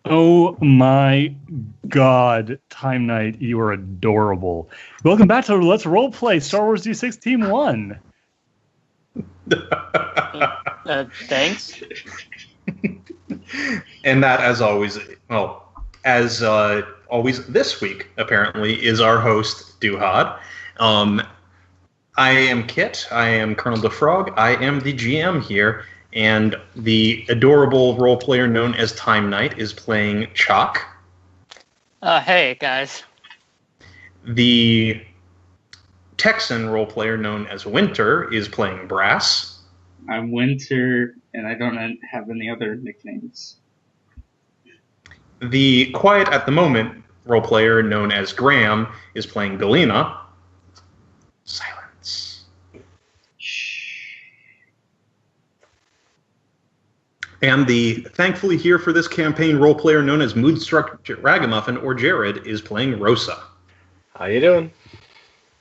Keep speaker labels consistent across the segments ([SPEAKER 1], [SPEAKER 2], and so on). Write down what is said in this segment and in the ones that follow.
[SPEAKER 1] Oh my God, Time Knight, you are adorable. Welcome back to Let's Roleplay Star Wars D6 Team 1.
[SPEAKER 2] Thanks.
[SPEAKER 3] And that, as always, always this week, apparently, is our host, Duhad. I am Kit. I am Colonel DeFrog. I am the GM here. And the adorable role player known as Time Knight is playing Chalk.
[SPEAKER 2] Hey, guys.
[SPEAKER 3] The Texan role player known as Winter is playing Brass.
[SPEAKER 4] I'm Winter, and I don't have any other nicknames.
[SPEAKER 3] The quiet at the moment role player known as Graham is playing Galena. Silence. And the thankfully here for this campaign role player known as Moodstruck Ragamuffin or Jared is playing Rosa.
[SPEAKER 5] How you doing?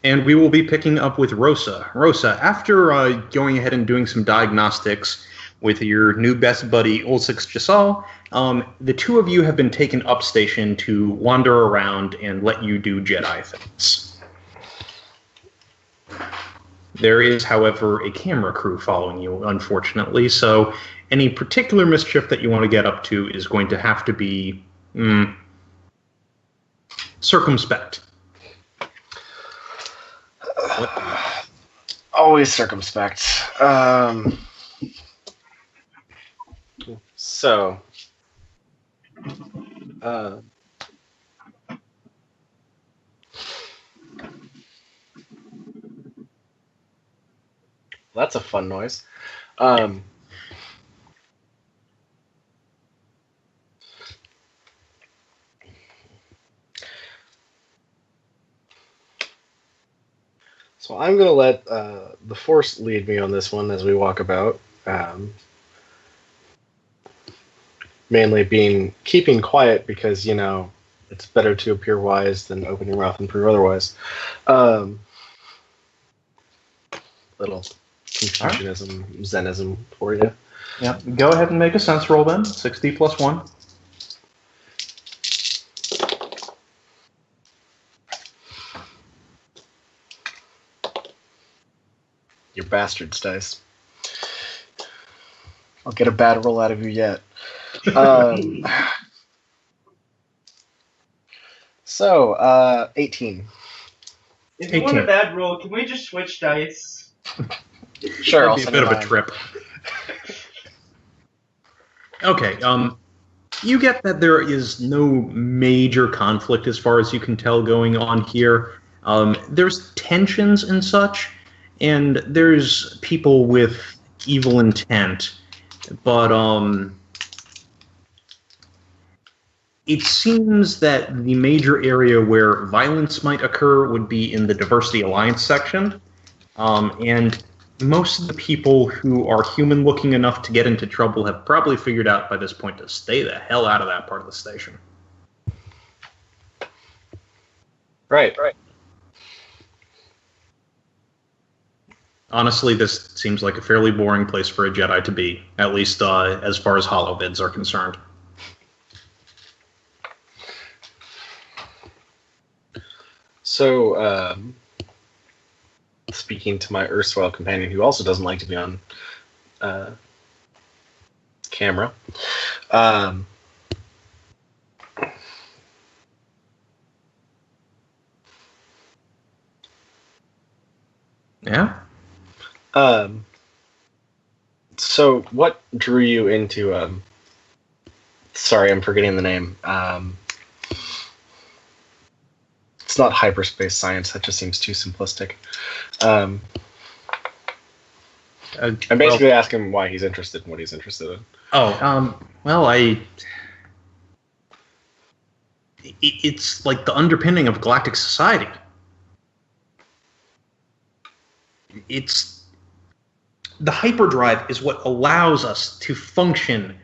[SPEAKER 3] And we will be picking up with Rosa. Rosa, after going ahead and doing some diagnostics with your new best buddy, Ulsix Jasal, the two of you have been taken up station to wander around and let you do Jedi things. There is, however, a camera crew following you, unfortunately, so any particular mischief that you want to get up to is going to have to be circumspect.
[SPEAKER 5] Always circumspect. That's a fun noise. So I'm going to let the Force lead me on this one as we walk about. Mainly keeping quiet because, you know, it's better to appear wise than open your mouth and prove otherwise. Little Confucianism, Zenism for you.
[SPEAKER 3] Yeah, go ahead and make a sense roll then. 60 plus 1.
[SPEAKER 5] You bastards, dice. I'll get a bad roll out of you yet. So, 18.
[SPEAKER 4] If you want a bad roll, can we just switch dice?
[SPEAKER 5] Sure,
[SPEAKER 3] That'd be a bit of a trip. Okay, you get that there is no major conflict as far as you can tell going on here. There's tensions and such, and there's people with evil intent, but it seems that the major area where violence might occur would be in the Diversity Alliance section, and most of the people who are human-looking enough to get into trouble have probably figured out by this point to stay the hell out of that part of the station.
[SPEAKER 5] Right.
[SPEAKER 3] Honestly, this seems like a fairly boring place for a Jedi to be, at least as far as holovids are concerned.
[SPEAKER 5] So, speaking to my erstwhile companion, who also doesn't like to be on camera,
[SPEAKER 3] Yeah?
[SPEAKER 5] So what drew you into, sorry, I'm forgetting the name. It's not hyperspace science, that just seems too simplistic. I'm basically asking why he's interested in what he's interested in.
[SPEAKER 3] It's like the underpinning of galactic society. The hyperdrive is what allows us to function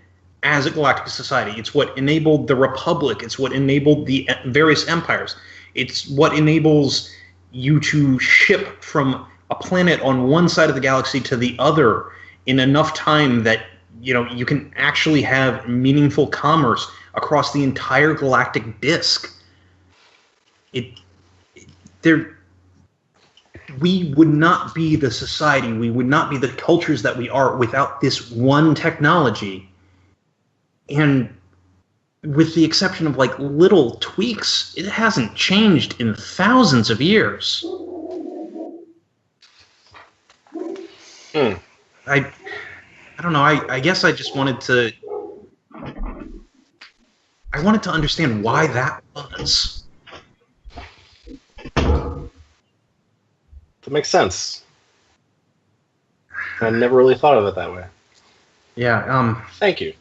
[SPEAKER 3] as a galactic society. It's what enabled the Republic. It's what enabled the various empires. It's what enables you to ship from a planet on one side of the galaxy to the other in enough time that you can actually have meaningful commerce across the entire galactic disk. We would not be the society, we would not be the cultures that we are without this one technology. And with the exception of like little tweaks, it hasn't changed in thousands of years. I don't know. I guess I just wanted to. I wanted to understand why that was.
[SPEAKER 5] That makes sense. I never really thought of it that way.
[SPEAKER 3] Yeah.
[SPEAKER 5] Thank you.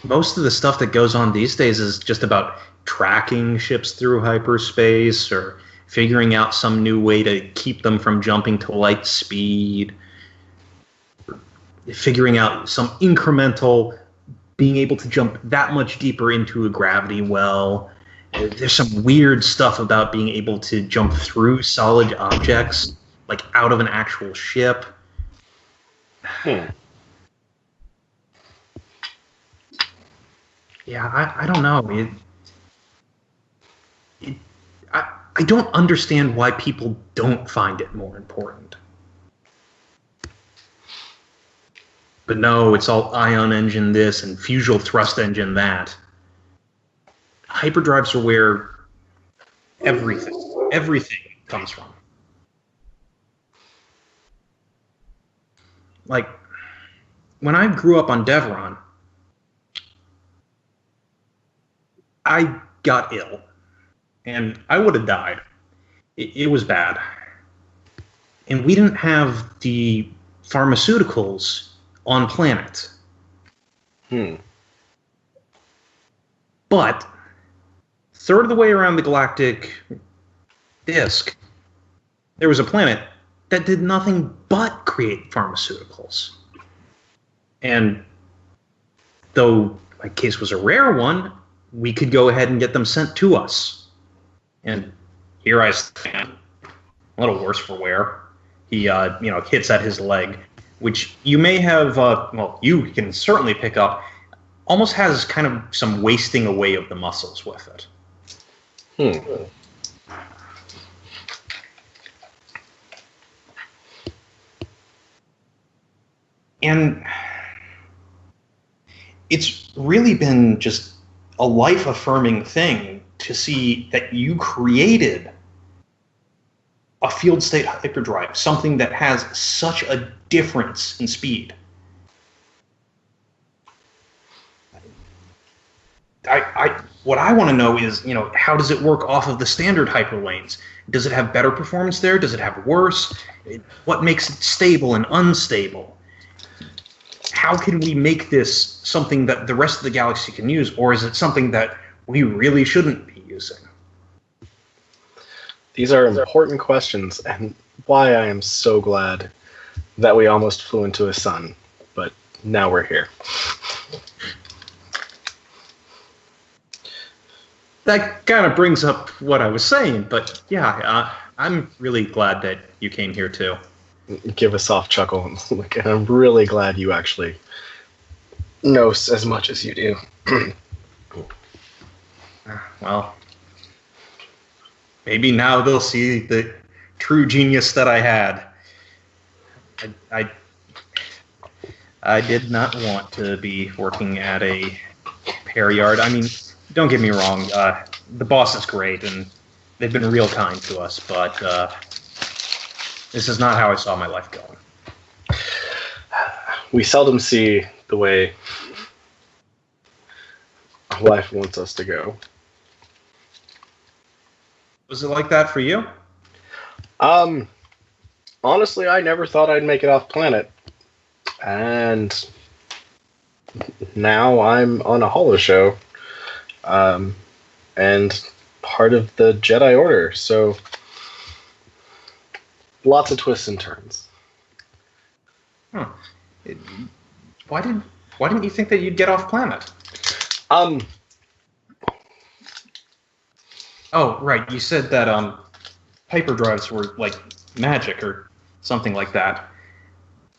[SPEAKER 3] Most of the stuff that goes on these days is just about tracking ships through hyperspace or figuring out some new way to keep them from jumping to light speed. Figuring out some incremental, being able to jump that much deeper into a gravity well. There's some weird stuff about being able to jump through solid objects, like out of an actual ship. Yeah, I don't know. I don't understand why people don't find it more important. But no, it's all ion engine this and fusional thrust engine that. Hyperdrives are where everything comes from. Like, when I grew up on Devron, I got ill, and I would have died. It was bad. And we didn't have the pharmaceuticals on planet. But third of the way around the galactic disk, there was a planet that did nothing but create pharmaceuticals. And though my case was a rare one, we could go ahead and get them sent to us. And here I stand, a little worse for wear. He, hits at his leg, which you may have, you can certainly pick up, almost has kind of some wasting away of the muscles with it. And it's really been just a life-affirming thing to see that you created a field state hyperdrive, something that has such a difference in speed. What I want to know is, how does it work off of the standard hyperlanes? Does it have better performance there? Does it have worse? What makes it stable and unstable? How can we make this something that the rest of the galaxy can use, or is it something that we really shouldn't be using?
[SPEAKER 5] These are important questions, and why I am so glad that we almost flew into a sun, but now we're here.
[SPEAKER 3] That kind of brings up what I was saying, but yeah, I'm really glad that you came here too.
[SPEAKER 5] Give a soft chuckle, and I'm really glad you actually know as much as you do.
[SPEAKER 3] Well, maybe now they'll see the true genius that I had. I did not want to be working at a repair yard. I mean, don't get me wrong, the boss is great, and they've been real kind to us, but this is not how I saw my life going.
[SPEAKER 5] We seldom see the way life wants us to go.
[SPEAKER 3] Was it like that for you?
[SPEAKER 5] Honestly, I never thought I'd make it off planet. And now I'm on a holo show. And part of the Jedi Order, so lots of twists and turns.
[SPEAKER 3] Huh. Why didn't you think that you'd get off planet? Oh, right. You said that hyperdrives were like magic or something like that.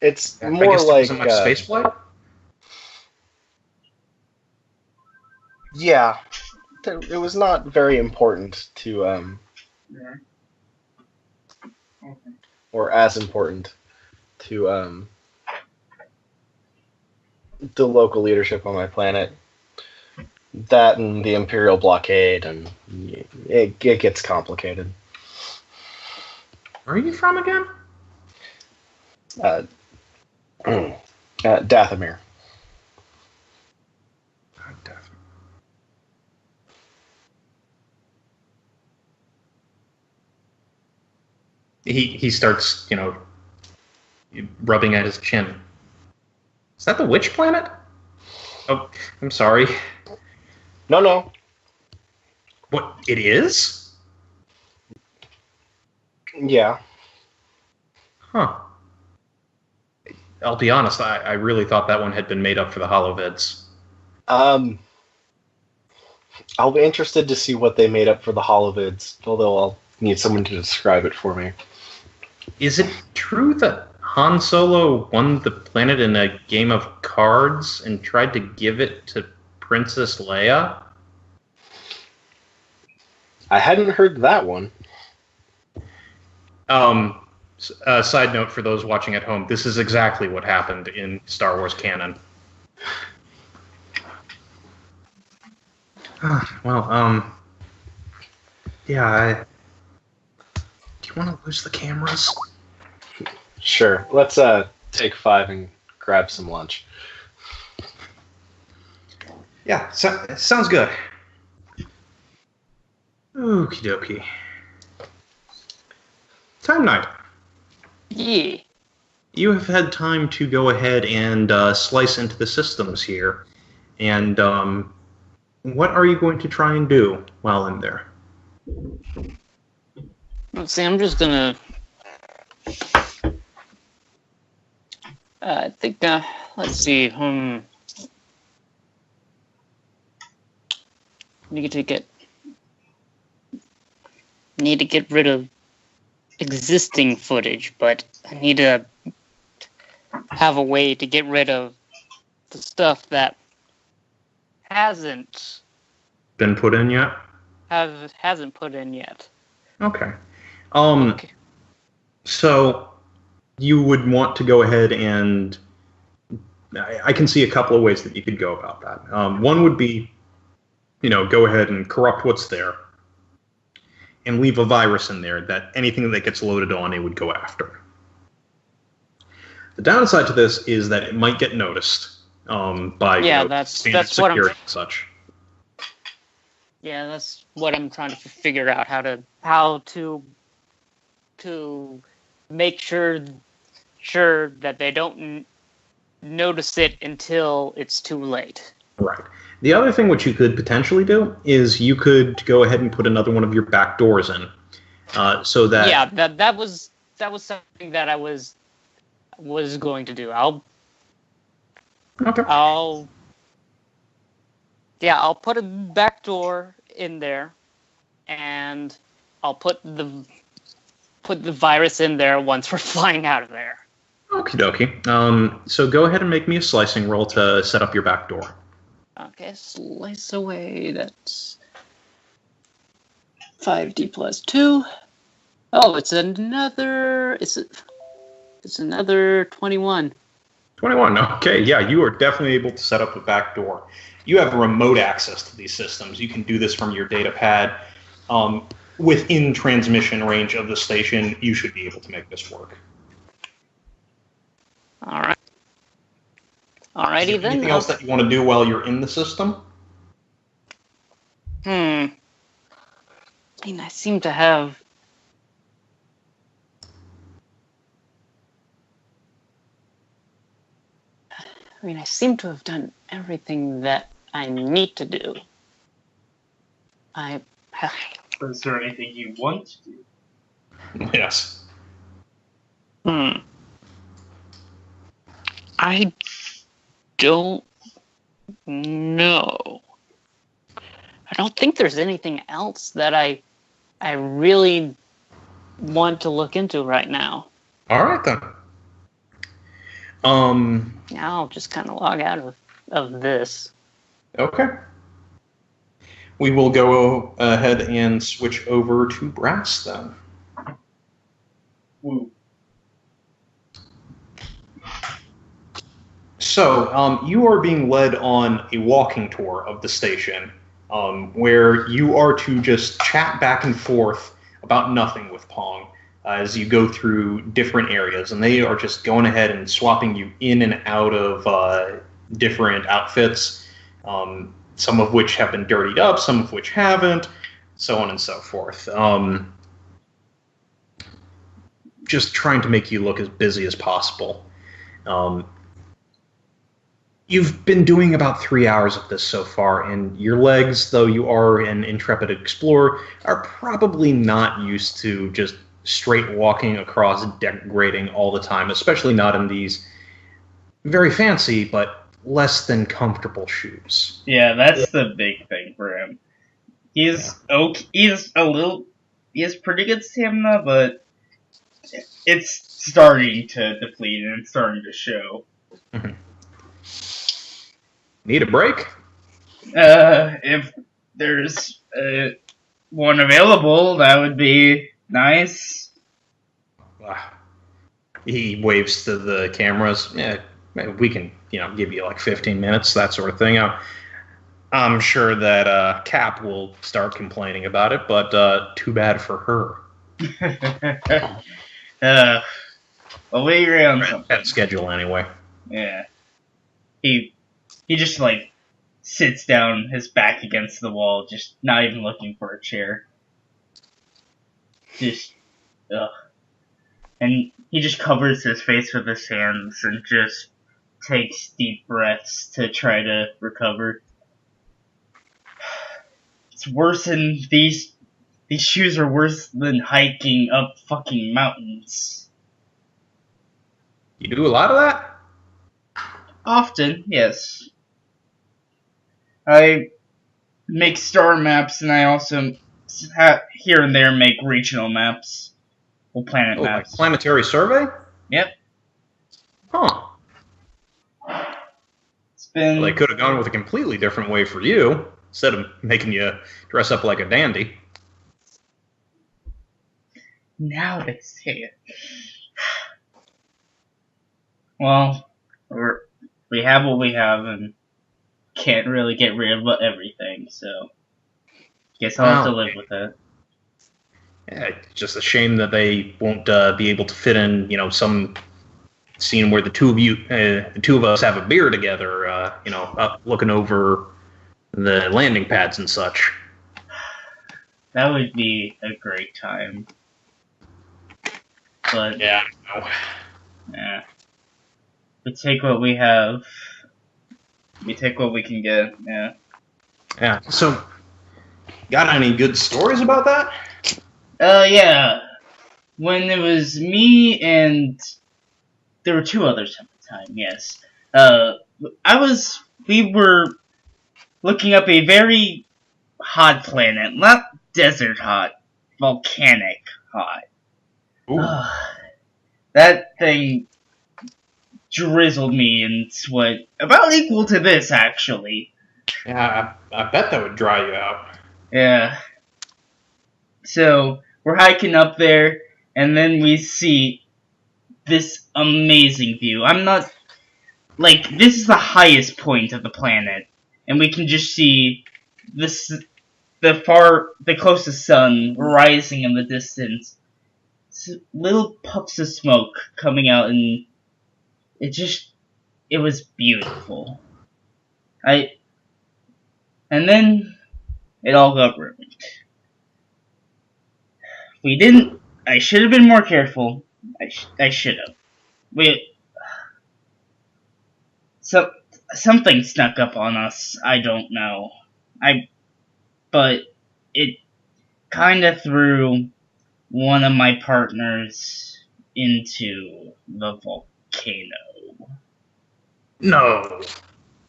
[SPEAKER 5] It's
[SPEAKER 3] I
[SPEAKER 5] more
[SPEAKER 3] guess there
[SPEAKER 5] like
[SPEAKER 3] wasn't much spaceflight.
[SPEAKER 5] Yeah, it was not very important to,
[SPEAKER 4] Yeah. Okay.
[SPEAKER 5] or as important to the local leadership on my planet. That and the Imperial blockade, and it gets complicated.
[SPEAKER 3] Where are you from again?
[SPEAKER 5] Uh, Dathomir.
[SPEAKER 3] He starts, rubbing at his chin. Is that the witch planet? Oh, I'm sorry.
[SPEAKER 5] No.
[SPEAKER 3] What, it is?
[SPEAKER 5] Yeah.
[SPEAKER 3] Huh. I'll be honest, I really thought that one had been made up for the Holovids.
[SPEAKER 5] I'll be interested to see what they made up for the Holovids, although I'll need someone to describe it for me.
[SPEAKER 3] Is it true that Han Solo won the planet in a game of cards and tried to give it to Princess Leia?
[SPEAKER 5] I hadn't heard that one.
[SPEAKER 3] Side note for those watching at home, this is exactly what happened in Star Wars canon. Yeah, do you want to lose the cameras?
[SPEAKER 5] Sure. Let's take 5 and grab some lunch.
[SPEAKER 3] Yeah, sounds good. Okie dokie. Time night.
[SPEAKER 2] Yeah.
[SPEAKER 3] You have had time to go ahead and slice into the systems here. And what are you going to try and do while in there?
[SPEAKER 2] Let's see, I'm just gonna... I think, let's see, need to get rid of existing footage, but I need to have a way to get rid of the stuff that hasn't
[SPEAKER 3] Been put in yet?
[SPEAKER 2] hasn't put in yet.
[SPEAKER 3] Okay.
[SPEAKER 2] Okay.
[SPEAKER 3] So you would want to go ahead and I can see a couple of ways that you could go about that. One would be, go ahead and corrupt what's there and leave a virus in there that anything that gets loaded on it would go after. The downside to this is that it might get noticed by
[SPEAKER 2] that's
[SPEAKER 3] standard
[SPEAKER 2] what I'm
[SPEAKER 3] security and such.
[SPEAKER 2] Yeah, that's what I'm trying to figure out, how to make sure that they don't notice it until it's too late.
[SPEAKER 3] Right. The other thing which you could potentially do is you could go ahead and put another one of your back doors in, so that
[SPEAKER 2] that was something that I was going to do. I'll put a back door in there, and I'll put the virus in there once we're flying out of there.
[SPEAKER 3] Okie dokie. So go ahead and make me a slicing roll to set up your back door.
[SPEAKER 2] Okay, slice away. That's 5d plus 2. Oh, it's another 21.
[SPEAKER 3] 21. Okay, yeah, you are definitely able to set up a back door. You have remote access to these systems. You can do this from your data pad. Within transmission range of the station, you should be able to make this work.
[SPEAKER 2] All right. Alrighty then.
[SPEAKER 3] Anything else that you want to do while you're in the system?
[SPEAKER 2] I mean, I seem to have... I seem to have done everything that I need to do.
[SPEAKER 4] Is there anything you want to do?
[SPEAKER 3] Yes.
[SPEAKER 2] I don't know. I don't think there's anything else that I really want to look into right now.
[SPEAKER 3] All right then.
[SPEAKER 2] I'll just kind of log out of this.
[SPEAKER 3] Okay. We will go ahead and switch over to Brass then.
[SPEAKER 4] Woo.
[SPEAKER 3] So, you are being led on a walking tour of the station, where you are to just chat back and forth about nothing with Pong as you go through different areas, and they are just going ahead and swapping you in and out of different outfits, some of which have been dirtied up, some of which haven't, so on and so forth. Just trying to make you look as busy as possible. You've been doing about 3 hours of this so far, and your legs, though you are an intrepid explorer, are probably not used to just straight walking across deck grading all the time, especially not in these very fancy but less than comfortable shoes.
[SPEAKER 4] Yeah, that's the big thing for him. He's okay. He has pretty good stamina, but it's starting to deplete and it's starting to show.
[SPEAKER 3] Mm-hmm. Need a break?
[SPEAKER 4] If there's one available, that would be nice.
[SPEAKER 3] He waves to the cameras. Yeah, we can, give you like 15 minutes, that sort of thing. I'm sure that Cap will start complaining about it, but too bad for her.
[SPEAKER 4] Well, we agree on something.
[SPEAKER 3] That schedule anyway.
[SPEAKER 4] Yeah. He just, sits down, his back against the wall, just not even looking for a chair. Just, ugh. And he just covers his face with his hands and just takes deep breaths to try to recover. It's worse than these shoes are worse than hiking up fucking mountains.
[SPEAKER 3] You do a lot of that?
[SPEAKER 4] Often, yes. I make star maps, and I also here and there make regional maps. Well, planet maps.
[SPEAKER 3] Like planetary survey?
[SPEAKER 4] Yep.
[SPEAKER 3] Huh.
[SPEAKER 4] It's been...
[SPEAKER 3] Well, they could have gone with a completely different way for you, instead of making you dress up like a dandy.
[SPEAKER 4] Now it's here. Well, we have what we have, and can't really get rid of everything, so guess I'll have to live with it.
[SPEAKER 3] Yeah, it's just a shame that they won't be able to fit in, some scene where the two of us have a beer together, up looking over the landing pads and such.
[SPEAKER 4] That would be a great time. But
[SPEAKER 3] yeah, I know.
[SPEAKER 4] Yeah. We take what we have. We take what we can get, yeah.
[SPEAKER 3] Yeah, so, got any good stories about that?
[SPEAKER 4] Yeah. When it was me and... There were two others at the time, yes. We were looking up a very hot planet. Not desert hot. Volcanic hot. That thing drizzled me in sweat. About equal to this, actually.
[SPEAKER 3] Yeah, I bet that would dry you out.
[SPEAKER 4] Yeah. So, we're hiking up there, and then we see this amazing view. This is the highest point of the planet, and we can just see the closest sun rising in the distance. Little puffs of smoke coming out, and it was beautiful. And then it all got ruined. I should have been more careful. I should have. Something snuck up on us. I don't know. But it kind of threw one of my partners into the volcano.
[SPEAKER 3] No.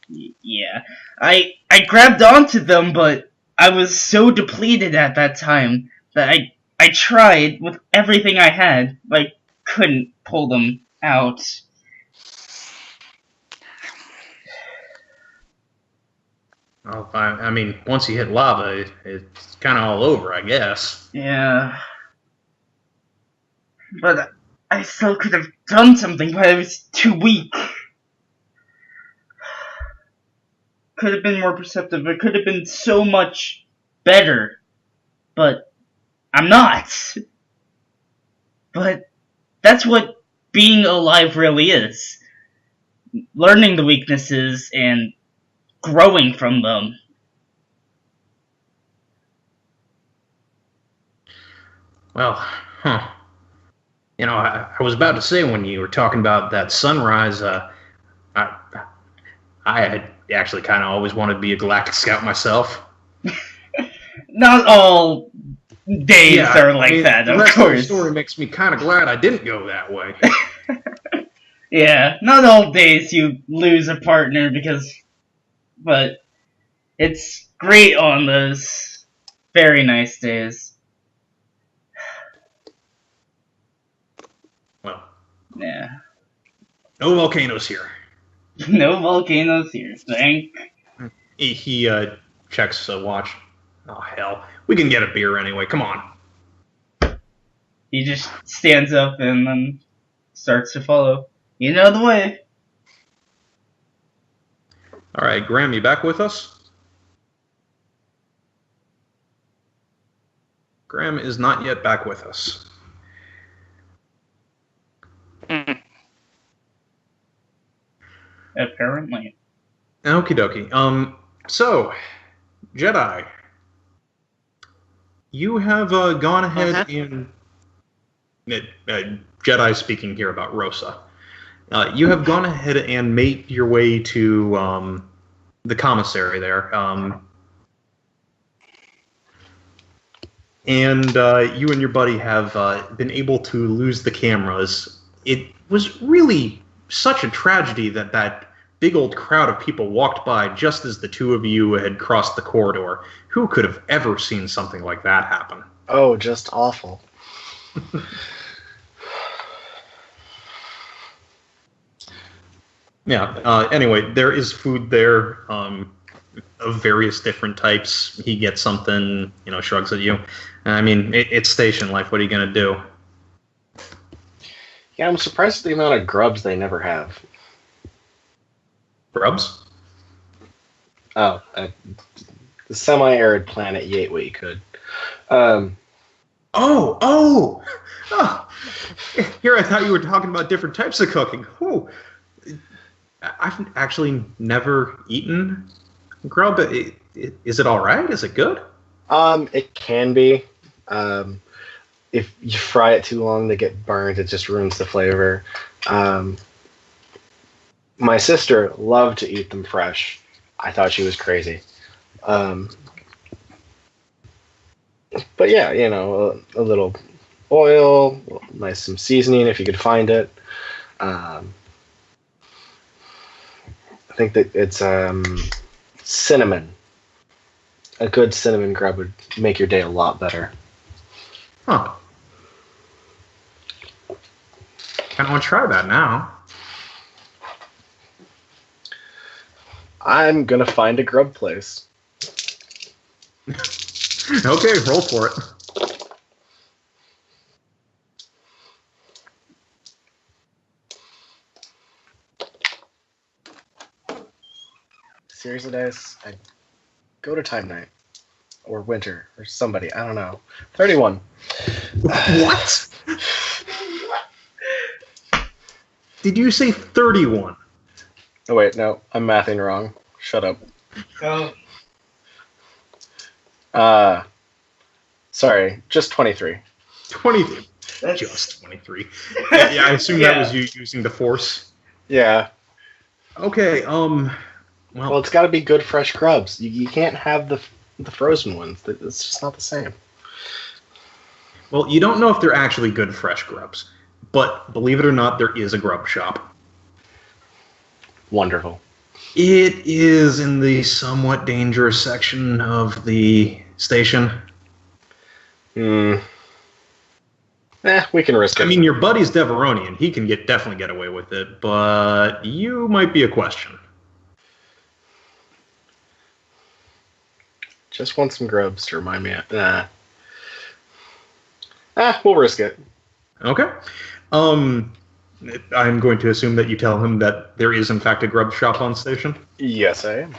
[SPEAKER 4] Yeah. I grabbed onto them, but I was so depleted at that time that I tried with everything I had, but I couldn't pull them out.
[SPEAKER 3] Well, I mean, once you hit lava, it's kind of all over, I guess.
[SPEAKER 4] Yeah. But I still could have done something, but I was too weak. Could have been more perceptive. It could have been so much better. But I'm not. But that's what being alive really is. Learning the weaknesses and growing from them.
[SPEAKER 3] Well, huh. You know, I was about to say when you were talking about that sunrise, I had actually kind of always wanted to be a Galactic Scout myself.
[SPEAKER 4] Not all days are like that, of
[SPEAKER 3] the rest
[SPEAKER 4] course.
[SPEAKER 3] Of the story makes me kind of glad I didn't go that way.
[SPEAKER 4] Yeah, not all days you lose a partner but it's great on those very nice days.
[SPEAKER 3] Well,
[SPEAKER 4] Yeah.
[SPEAKER 3] no volcanoes here.
[SPEAKER 4] No volcanoes here, thank.
[SPEAKER 3] He checks a watch. Oh, hell. We can get a beer anyway. Come on.
[SPEAKER 4] He just stands up and then starts to follow. You know the way.
[SPEAKER 3] All right, Graham, you back with us? Graham is not yet back with us.
[SPEAKER 4] Apparently.
[SPEAKER 3] Okie dokie. So, Jedi, you have gone ahead and... Jedi speaking here about Rosa. You have gone ahead and made your way to the commissary there. And you and your buddy have been able to lose the cameras. It was really such a tragedy that that big old crowd of people walked by just as the two of you had crossed the corridor. Who could have ever seen something like that happen?
[SPEAKER 5] Oh, just awful.
[SPEAKER 3] Yeah, anyway, there is food there of various different types. He gets something, shrugs at you. I mean, it's station life. What are you going to do?
[SPEAKER 5] Yeah, I'm surprised at the amount of grubs they never have.
[SPEAKER 3] Grubs?
[SPEAKER 5] Oh, the semi-arid planet Yateway could.
[SPEAKER 3] Oh! Here I thought you were talking about different types of cooking. Oh, I've actually never eaten grub. Is it all right? Is it good?
[SPEAKER 5] It can be. If you fry it too long, they get burned. It just ruins the flavor. My sister loved to eat them fresh. I thought she was crazy. But yeah, a little oil, nice some seasoning if you could find it. I think that it's cinnamon. A good cinnamon grub would make your day a lot better.
[SPEAKER 3] Huh. Kind of want to try that now.
[SPEAKER 5] I'm gonna find a grub place.
[SPEAKER 3] Okay, roll for it.
[SPEAKER 5] Series of dice. I go to Time Night. Or Winter. Or somebody. I don't know. 31.
[SPEAKER 3] What? Did you say 31?
[SPEAKER 5] Oh, wait. No. I'm mathing wrong. Shut up.
[SPEAKER 4] Oh.
[SPEAKER 5] Sorry. Just 23.
[SPEAKER 3] 23.
[SPEAKER 4] That's...
[SPEAKER 3] Just 23. Yeah, I assume that was you using the Force.
[SPEAKER 5] Yeah.
[SPEAKER 3] Okay,
[SPEAKER 5] Well, it's got to be good fresh grubs. You can't have the frozen ones. It's just not the same.
[SPEAKER 3] Well, you don't know if they're actually good fresh grubs, but believe it or not, there is a grub shop.
[SPEAKER 5] Wonderful.
[SPEAKER 3] It is in the somewhat dangerous section of the station.
[SPEAKER 5] We can risk it.
[SPEAKER 3] I mean, your buddy's Deveronian. He can definitely get away with it, but you might be a question.
[SPEAKER 5] Just want some grubs to remind me. We'll risk it.
[SPEAKER 3] Okay. I'm going to assume that you tell him that there is, in fact, a grub shop on station.
[SPEAKER 5] Yes, I am.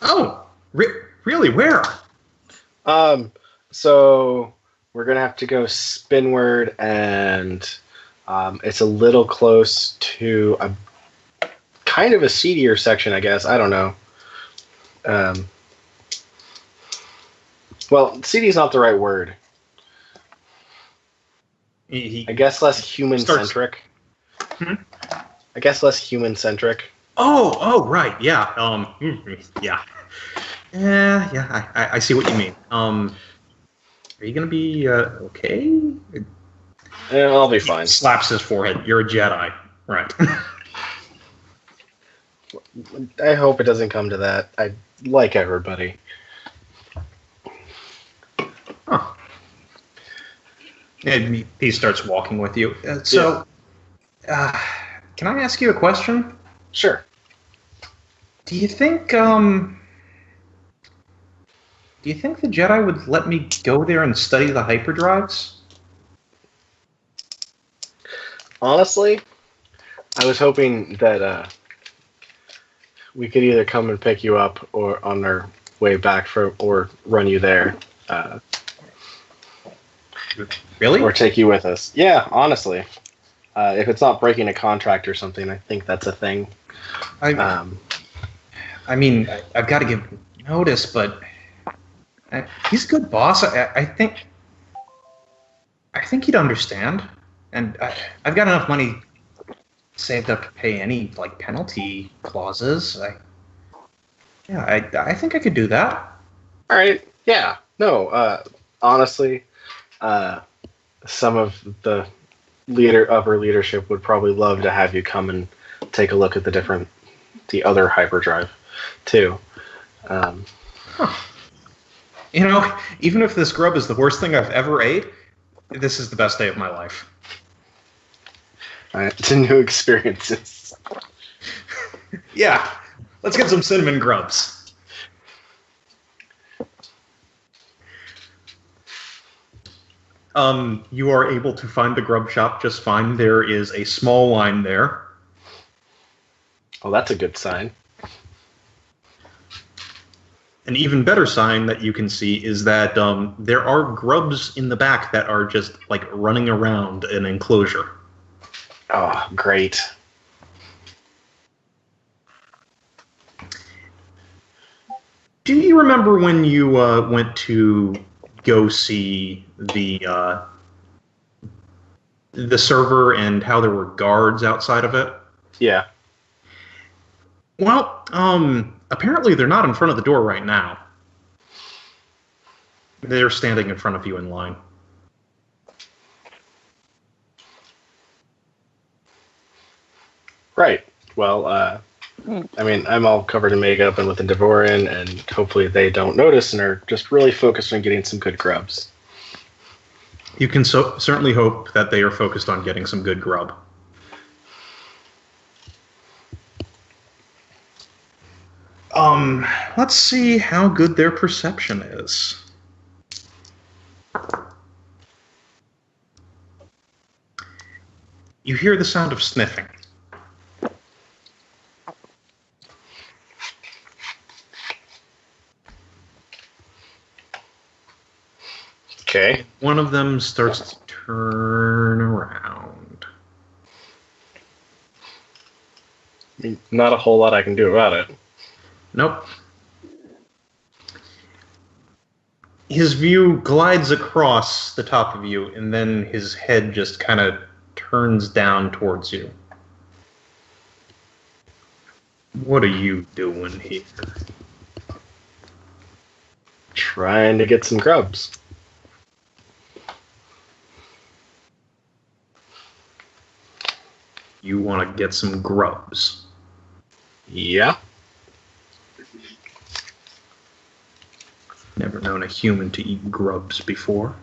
[SPEAKER 3] Oh, really? Where?
[SPEAKER 5] So we're gonna have to go spinward, and it's a little close to a kind of a seedier section, I guess. I don't know. Well, seedy is not the right word. I guess less human-centric. I guess less human-centric.
[SPEAKER 3] Oh, right, yeah. Yeah. Yeah, I see what you mean. Are you gonna be okay?
[SPEAKER 5] Yeah, I'll be fine.
[SPEAKER 3] Slaps his forehead. You're a Jedi, right?
[SPEAKER 5] I hope it doesn't come to that. I like everybody.
[SPEAKER 3] Huh. And he starts walking with you. Can I ask you a question?
[SPEAKER 5] Sure.
[SPEAKER 3] Do you think the Jedi would let me go there and study the hyperdrives?
[SPEAKER 5] Honestly, I was hoping that we could either come and pick you up or on our way back or run you there.
[SPEAKER 3] Really?
[SPEAKER 5] Or take you with us. Yeah, honestly. If it's not breaking a contract or something, I think that's a thing.
[SPEAKER 3] I mean, I've got to give notice, but he's a good boss. I think he'd understand, and I've got enough money saved up to pay any penalty clauses. I think I could do that.
[SPEAKER 5] All right. Yeah. No. Honestly, some of the upper leadership would probably love to have you come and take a look at the other hyperdrive, too.
[SPEAKER 3] Even if this grub is the worst thing I've ever ate, this is the best day of my life.
[SPEAKER 5] All right. To new experiences.
[SPEAKER 3] Yeah. Let's get some cinnamon grubs. You are able to find the grub shop just fine. There is a small line there.
[SPEAKER 5] Oh, that's a good sign.
[SPEAKER 3] An even better sign that you can see is that there are grubs in the back that are just running around an enclosure.
[SPEAKER 5] Oh, great.
[SPEAKER 3] Do you remember when you went to go see the server and how there were guards outside of it?
[SPEAKER 5] Yeah.
[SPEAKER 3] Well, apparently they're not in front of the door right now. They're standing in front of you in line.
[SPEAKER 5] Right. Well, I mean, I'm all covered in makeup and with a Devorin, and hopefully they don't notice and are just really focused on getting some good grubs.
[SPEAKER 3] You can certainly hope that they are focused on getting some good grub. Let's see how good their perception is. You hear the sound of sniffing.
[SPEAKER 5] Okay.
[SPEAKER 3] One of them starts to turn around.
[SPEAKER 5] I mean, not a whole lot I can do about it.
[SPEAKER 3] Nope. His view glides across the top of you, and then his head just kind of turns down towards you. What are you doing here?
[SPEAKER 5] Trying to get some grubs.
[SPEAKER 3] You want to get some grubs.
[SPEAKER 5] Yeah.
[SPEAKER 3] Never known a human to eat grubs before.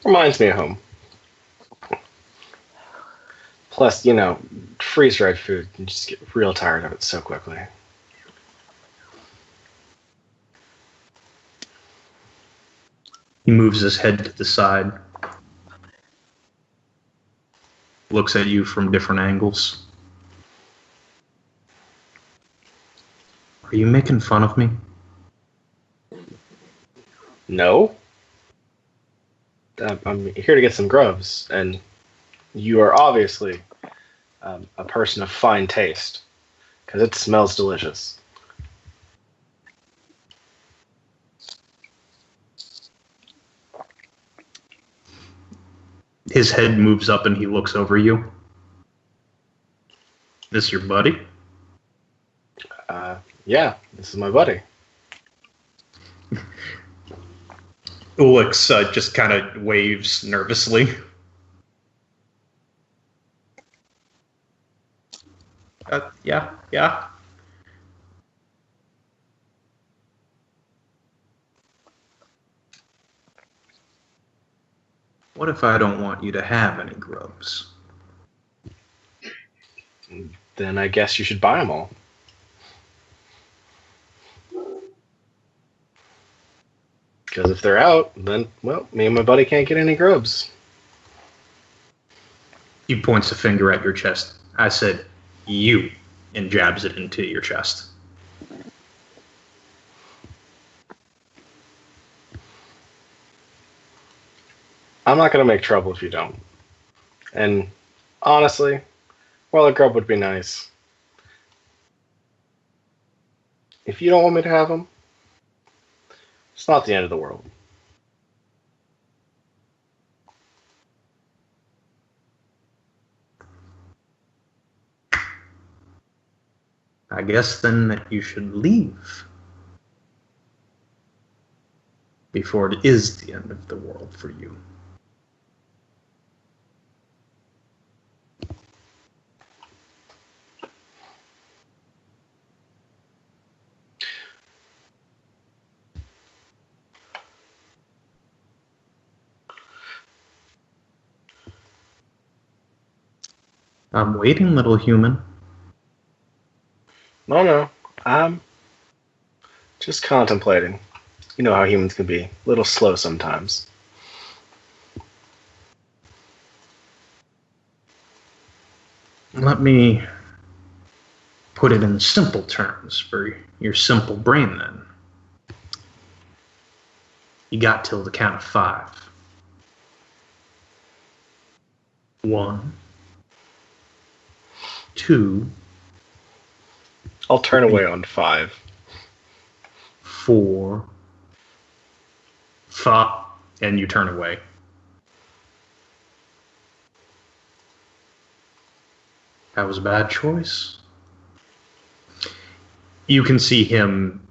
[SPEAKER 5] Reminds me of home. Plus, freeze-dried food, you just get real tired of it so quickly.
[SPEAKER 3] He moves his head to the side, looks at you from different angles. Are you making fun of me?
[SPEAKER 5] No. I'm here to get some grubs, and you are obviously a person of fine taste, because it smells delicious.
[SPEAKER 3] His head moves up and he looks over you. This your buddy?
[SPEAKER 5] Yeah, this is my buddy.
[SPEAKER 3] Ulix just kind of waves nervously. Yeah. What if I don't want you to have any grubs?
[SPEAKER 5] Then I guess you should buy them all. Because if they're out, then, well, me and my buddy can't get any grubs.
[SPEAKER 3] He points a finger at your chest. I said, you, and jabs it into your chest.
[SPEAKER 5] I'm not going to make trouble if you don't. And honestly, well, a grub would be nice. If you don't want me to have them, it's not the end of the world.
[SPEAKER 3] I guess then that you should leave before it is the end of the world for you. I'm waiting, little human.
[SPEAKER 5] No, I'm just contemplating. You know how humans can be. A little slow sometimes.
[SPEAKER 3] Let me put it in simple terms for your simple brain then. You got till the count of 5. 1, 2.
[SPEAKER 5] I'll turn away on 5.
[SPEAKER 3] 4, 5, and you turn away. That was a bad choice. You can see him,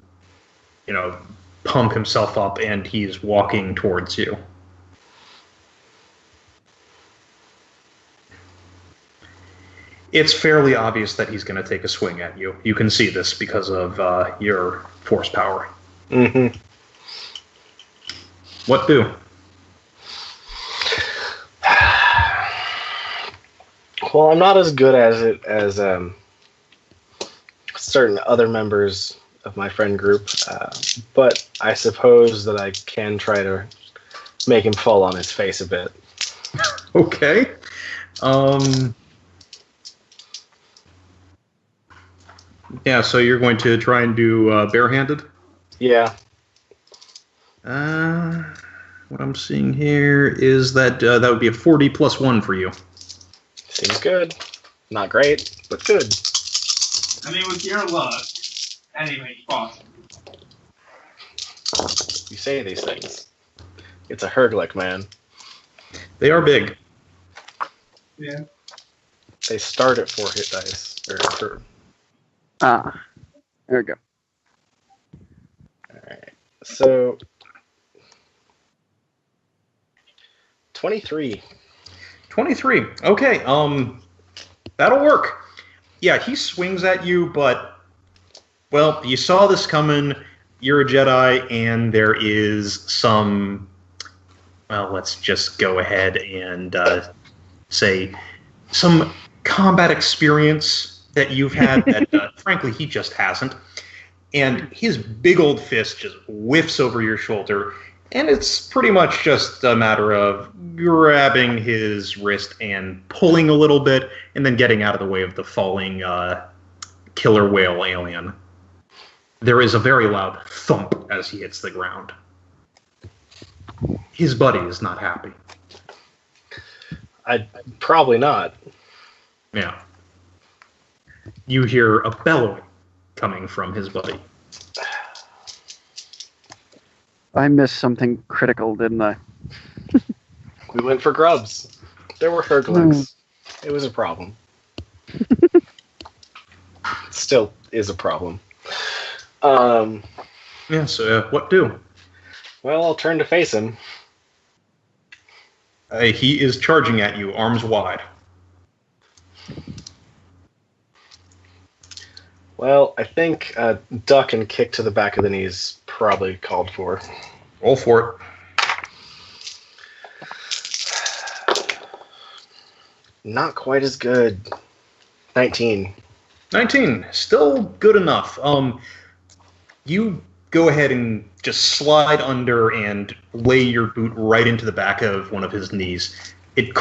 [SPEAKER 3] pump himself up, and he's walking towards you. It's fairly obvious that he's going to take a swing at you. You can see this because of your force power.
[SPEAKER 5] Mm-hmm.
[SPEAKER 3] What do?
[SPEAKER 5] Well, I'm not as good at it as certain other members of my friend group, but I suppose that I can try to make him fall on his face a bit.
[SPEAKER 3] Okay. Yeah, so you're going to try and do barehanded?
[SPEAKER 5] Yeah.
[SPEAKER 3] What I'm seeing here is that that would be a 40 plus 1 for you.
[SPEAKER 5] Seems good. Not great, but good.
[SPEAKER 4] I mean, with your luck, anything's possible.
[SPEAKER 5] You say these things. It's a Herglick, man.
[SPEAKER 3] They are big.
[SPEAKER 4] Yeah.
[SPEAKER 5] They start at 4 hit dice. There
[SPEAKER 6] we go.
[SPEAKER 5] Alright. So 23.
[SPEAKER 3] 23. Okay, that'll work. Yeah, he swings at you, but, well, you saw this coming. You're a Jedi, and there is some, well, let's just go ahead and say some combat experience that you've had that, frankly, he just hasn't. And his big old fist just whiffs over your shoulder, And it's pretty much just a matter of grabbing his wrist and pulling a little bit, and then getting out of the way of the falling killer whale alien. There is a very loud thump as he hits the ground. His buddy is not happy.
[SPEAKER 5] I'd probably not.
[SPEAKER 3] Yeah. You hear a bellowing coming from his buddy.
[SPEAKER 6] I missed something critical, didn't I?
[SPEAKER 5] We went for grubs. There were herglings. It was a problem. Still is a problem.
[SPEAKER 3] Yeah, so what do?
[SPEAKER 5] Well, I'll turn to face him.
[SPEAKER 3] He is charging at you, arms wide.
[SPEAKER 5] Well, I think a duck and kick to the back of the knees probably called for.
[SPEAKER 3] Roll for it.
[SPEAKER 5] Not quite as good. 19.
[SPEAKER 3] 19. Still good enough. You go ahead and just slide under and lay your boot right into the back of one of his knees. It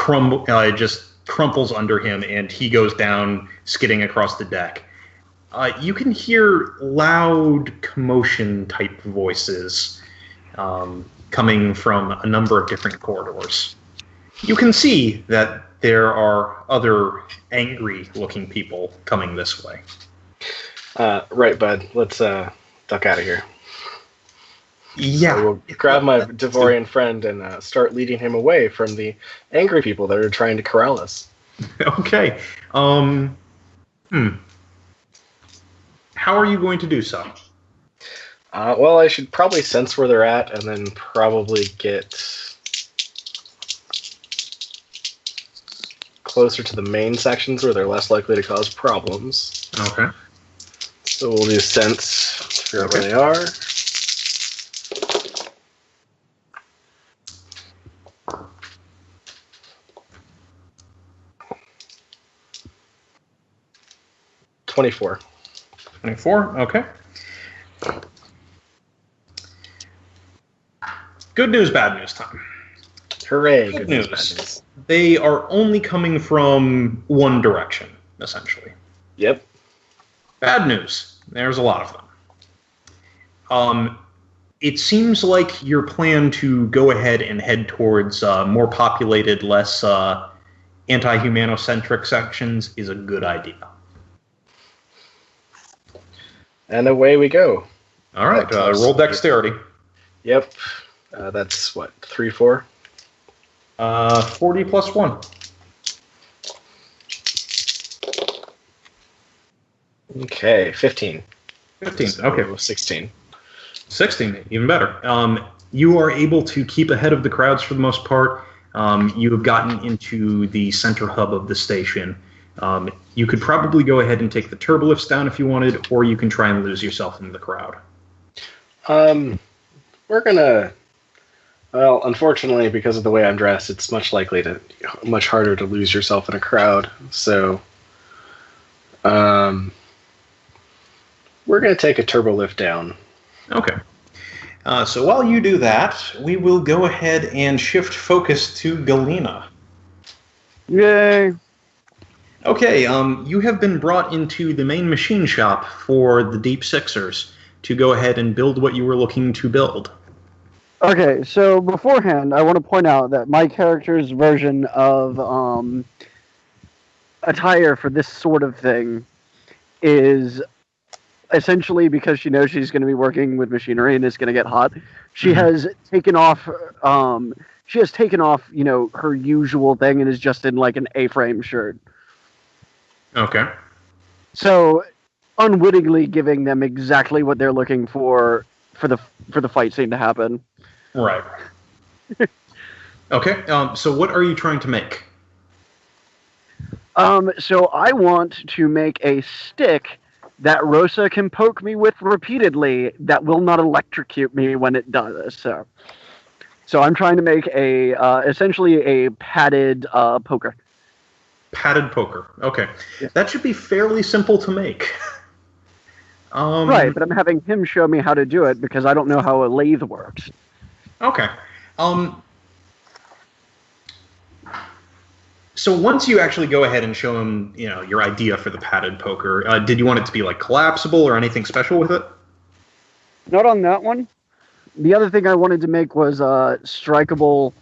[SPEAKER 3] just crumples under him, and he goes down, skidding across the deck. You can hear loud commotion-type voices coming from a number of different corridors. You can see that there are other angry-looking people coming this way.
[SPEAKER 5] Right, bud. Let's duck out of here.
[SPEAKER 3] Yeah.
[SPEAKER 5] I will grab my Devorian friend and start leading him away from the angry people that are trying to corral us.
[SPEAKER 3] Okay. How are you going to do so?
[SPEAKER 5] Well, I should probably sense where they're at and then probably get closer to the main sections where they're less likely to cause problems.
[SPEAKER 3] Okay.
[SPEAKER 5] So we'll do sense to figure out where they are. $24.
[SPEAKER 3] 24, okay. Good news, bad news time.
[SPEAKER 5] Hooray!
[SPEAKER 3] Good
[SPEAKER 5] news,
[SPEAKER 3] news.
[SPEAKER 5] bad news.
[SPEAKER 3] They are only coming from one direction, essentially.
[SPEAKER 5] Yep.
[SPEAKER 3] Bad news. There's a lot of them. It seems like your plan to go ahead and head towards more populated, less anti-humanocentric sections is a good idea.
[SPEAKER 5] And away we go.
[SPEAKER 3] All right, roll dexterity.
[SPEAKER 5] Yep. That's what, 3, 4?
[SPEAKER 3] 40 plus 1.
[SPEAKER 5] Okay, 15.
[SPEAKER 3] 15,
[SPEAKER 5] So,
[SPEAKER 3] okay.
[SPEAKER 5] 16.
[SPEAKER 3] 16, even better. You are able to keep ahead of the crowds for the most part. You have gotten into the center hub of the station. You could probably go ahead and take the turbolifts down if you wanted, or you can try and lose yourself in the crowd.
[SPEAKER 5] We're gonna... Well, unfortunately, because of the way I'm dressed, it's much harder to lose yourself in a crowd. So, we're gonna take a turbolift down.
[SPEAKER 3] Okay. So while you do that, we will go ahead and shift focus to Galena.
[SPEAKER 6] Yay!
[SPEAKER 3] Okay, you have been brought into the main machine shop for the Deep Sixers to go ahead and build what you were looking to build.
[SPEAKER 6] Okay, so beforehand, I want to point out that my character's version of attire for this sort of thing is essentially because she knows she's going to be working with machinery and it's going to get hot. She has taken off. You know, her usual thing and is just in like an A-frame shirt.
[SPEAKER 3] Okay.
[SPEAKER 6] So, unwittingly giving them exactly what they're looking for the fight scene to happen.
[SPEAKER 3] Right. Okay. So what are you trying to make?
[SPEAKER 6] So I want to make a stick that Rosa can poke me with repeatedly that will not electrocute me when it does. So I'm trying to make essentially a padded poker.
[SPEAKER 3] Padded poker. Okay.
[SPEAKER 6] Yeah.
[SPEAKER 3] That should be fairly simple to make.
[SPEAKER 6] Right, but I'm having him show me how to do it because I don't know how a lathe works.
[SPEAKER 3] Okay. So once you actually go ahead and show him, your idea for the padded poker, did you want it to be like collapsible or anything special with it?
[SPEAKER 6] Not on that one. The other thing I wanted to make was strikeable,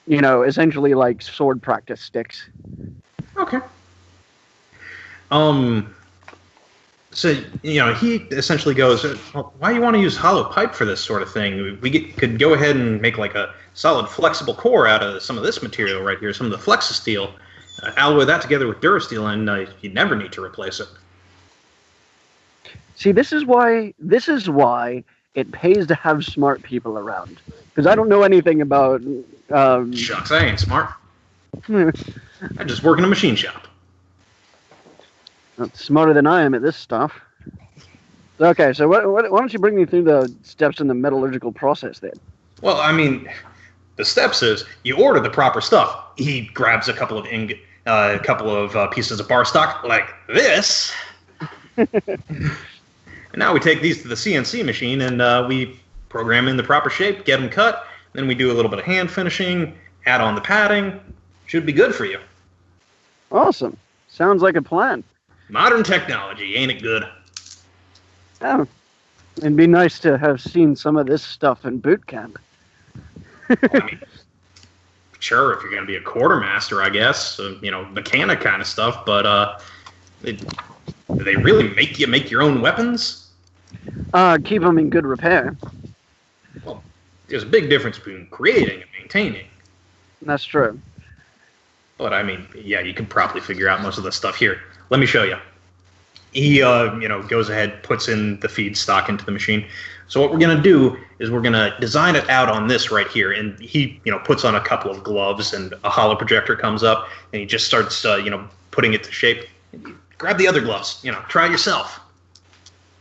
[SPEAKER 6] essentially like sword practice sticks.
[SPEAKER 3] Okay. So, he essentially goes, well, why do you want to use hollow pipe for this sort of thing? Could go ahead and make like a solid flexible core out of some of this material right here, some of the Flexisteel. Alloy that together with Durasteel, and you never need to replace it.
[SPEAKER 6] See, this is why it pays to have smart people around. Because I don't know anything about...
[SPEAKER 3] Shucks, I ain't smart. I just work in a machine shop.
[SPEAKER 6] Not smarter than I am at this stuff. Okay, so why don't you bring me through the steps in the metallurgical process then?
[SPEAKER 3] Well, I mean, the steps is you order the proper stuff. He grabs a couple of pieces of bar stock like this. And now we take these to the CNC machine and we program in the proper shape, get them cut. Then we do a little bit of hand finishing, add on the padding. Should be good for you.
[SPEAKER 6] Awesome. Sounds like a plan.
[SPEAKER 3] Modern technology, ain't it good?
[SPEAKER 6] Oh, it'd be nice to have seen some of this stuff in boot camp.
[SPEAKER 3] Well, I mean, sure, if you're going to be a quartermaster, I guess, mechanic kind of stuff, but do they really make you make your own weapons?
[SPEAKER 6] Keep them in good repair.
[SPEAKER 3] Well, there's a big difference between creating and maintaining.
[SPEAKER 6] That's true.
[SPEAKER 3] But, I mean, yeah, you can probably figure out most of this stuff here. Let me show you. He, goes ahead, puts in the feedstock into the machine. So what we're going to do is we're going to design it out on this right here. And he, puts on a couple of gloves and a hollow projector comes up and he just starts, putting it to shape. Grab the other gloves, try it yourself.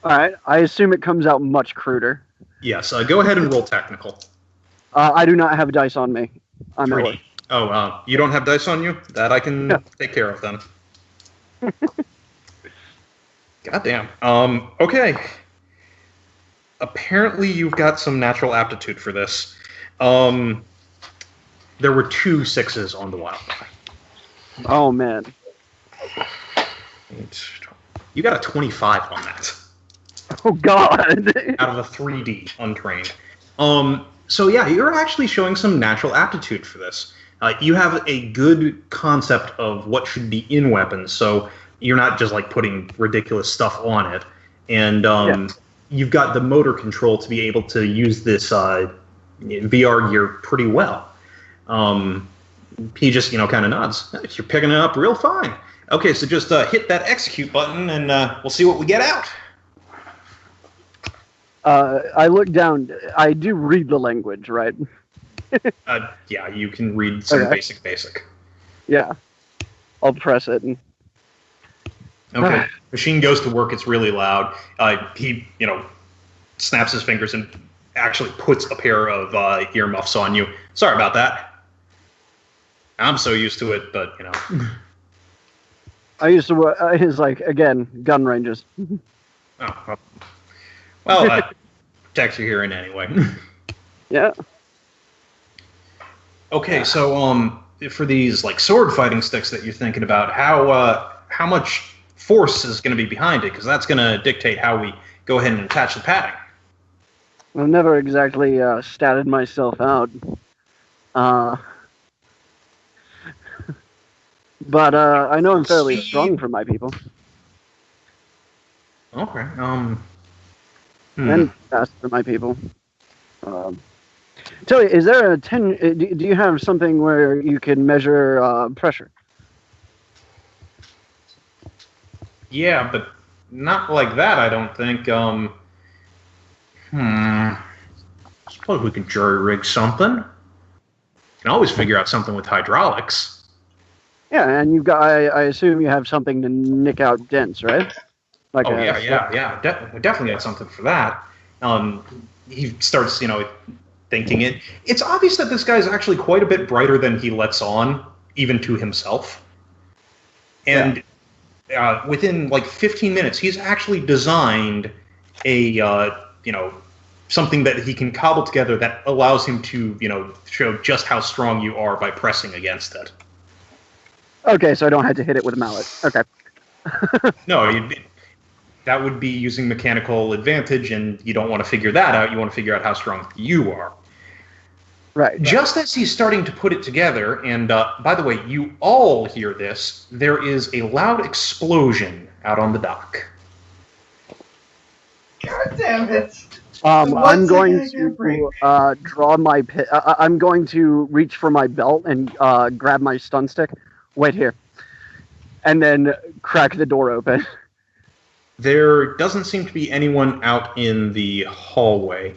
[SPEAKER 6] All right. I assume it comes out much cruder.
[SPEAKER 3] Yes. Go ahead and roll technical.
[SPEAKER 6] I do not have dice on me. I'm at work.
[SPEAKER 3] Oh, you don't have dice on you? That I can take care of then. Goddamn. Okay. Apparently you've got some natural aptitude for this. There were 2 6s on the wild die.
[SPEAKER 6] Oh, man.
[SPEAKER 3] You got a 25 on that.
[SPEAKER 6] Oh, God.
[SPEAKER 3] Out of a 3D, untrained. So yeah, you're actually showing some natural aptitude for this. You have a good concept of what should be in weapons, so you're not just like putting ridiculous stuff on it. And you've got the motor control to be able to use this VR gear pretty well. He just, kind of nods. You're picking it up real fine. Okay, so just hit that execute button and we'll see what we get out.
[SPEAKER 6] I look down. I do read the language, right?
[SPEAKER 3] Yeah, you can read some basic.
[SPEAKER 6] Yeah. I'll press it. And...
[SPEAKER 3] Okay. Machine goes to work. It's really loud. He, snaps his fingers and actually puts a pair of earmuffs on you. Sorry about that. I'm so used to it, but,
[SPEAKER 6] I used to work, again, gun ranges.
[SPEAKER 3] Oh, well, protects your hearing anyway.
[SPEAKER 6] Yeah.
[SPEAKER 3] Okay, so for these sword fighting sticks that you're thinking about, how much force is going to be behind it? Because that's going to dictate how we go ahead and attach the padding.
[SPEAKER 6] I've never exactly statted myself out. But I know I'm fairly strong for my people.
[SPEAKER 3] Okay.
[SPEAKER 6] And fast for my people. Tell you, is there do you have something where you can measure pressure?
[SPEAKER 3] Yeah, but not like that, I don't think. I suppose we can jury rig something. Can always figure out something with hydraulics.
[SPEAKER 6] Yeah, and you've got. I assume you have something to nick out dents, right? Like
[SPEAKER 3] yeah. Definitely got something for that. He starts, thinking it. It's obvious that this guy's actually quite a bit brighter than he lets on, even to himself. And within 15 minutes, he's actually designed a something that he can cobble together that allows him to, show just how strong you are by pressing against it.
[SPEAKER 6] Okay, so I don't have to hit it with a mallet. Okay.
[SPEAKER 3] No, that would be using mechanical advantage, and you don't want to figure that out. You want to figure out how strong you are.
[SPEAKER 6] Right.
[SPEAKER 3] Just as he's starting to put it together, and by the way, you all hear this, there is a loud explosion out on the dock.
[SPEAKER 4] God damn it!
[SPEAKER 6] I'm going to draw my I'm going to reach for my belt and grab my stun stick. Wait here. And then crack the door open.
[SPEAKER 3] There doesn't seem to be anyone out in the hallway.